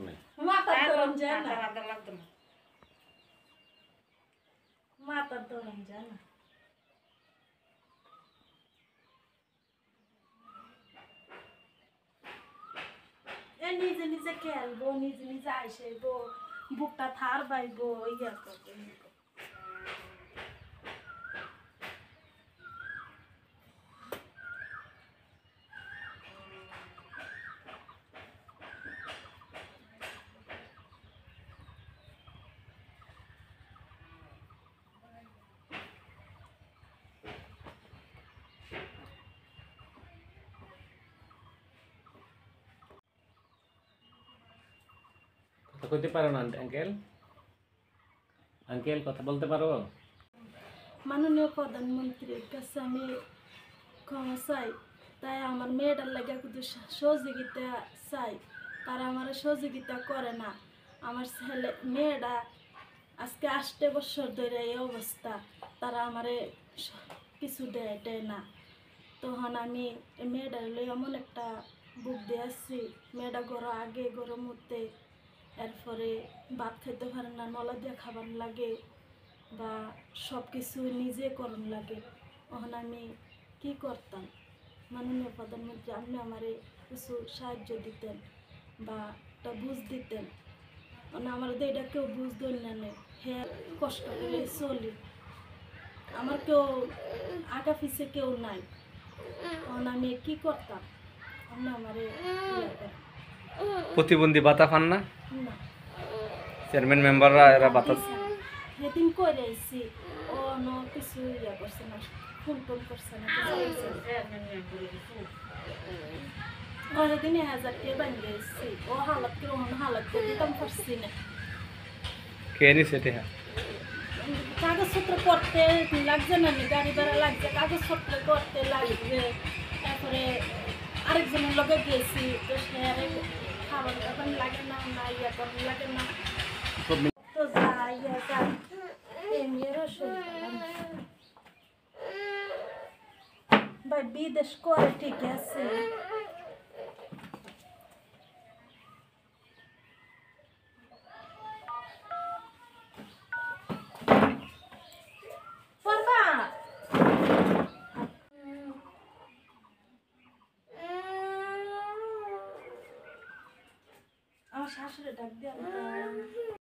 সমস্যা নাই। মাথা গরম যায় না, মাথা গরম যায় না। নিজে নিজে খেলবো, নিজে নিজে আইসাইবো, বুকটা থার বাইবো, ইয়া করবো। কথা কইতে পারো না আঙ্কেল? আঙ্কেল কথা বলতে পারো? মাননীয় প্রধানমন্ত্রীর কাছে আমি ক্ষমা চাই, তাই আমার মেয়েটার লাগে কিন্তু সহযোগিতা চাই। তারা আমার সহযোগিতা করে না। আমার মেয়েটা আজকে 8 বছর ধরে এই অবস্থা, তারা আমারে কিছু দেয় না। তখন আমি মেয়েটার লই এমন একটা বুক দিয়েছি, মেয়েটা গরম উঠতে, এরপরে ভাত খাইতে পারে না, নলা দিয়ে খাবার লাগে বা সব কিছু নিজে করণ লাগে। তখন আমি কি করতাম? মাননীয় প্রধানমন্ত্রী, আপনি আমারে কিছু সাহায্য দিতেন বা একটা বুঝ দিতেন। মানে আমার এটা কেউ বুঝ দিল না, হ্যাঁ কষ্ট করে চলি, আমার কেউ আগা পিছে কেউ নাই। তখন আমি কি করতাম? আপনি আমারে প্রতিবন্ধী ভাতা পান না? না, চেয়ারম্যান মেম্বাররা এরা ভাতা সেদিন করে আইসি, ও কিছু ইয়া করছে না, ফোন টোন করছে না, দিন 1000 টাকা বানিয়ে এসছি। ও হালত কিরকম হালত দিতাম পারছি না। কে নিছে টেহা? কাগজপত্র করতে লাগছে না, গাড়ি ভাড়া লাগছে, কাগজপত্র করতে লাগবে। তারপরে আরেকজনের লগে গেছি, তো সে খাবার দাবার লাগে না, না ইয়া করার লাগে না, তো যাই মেয়েরও ভাই বিদেশ করে ঠিক আছে। আমার শাশুড়ি ডাক দিয়ে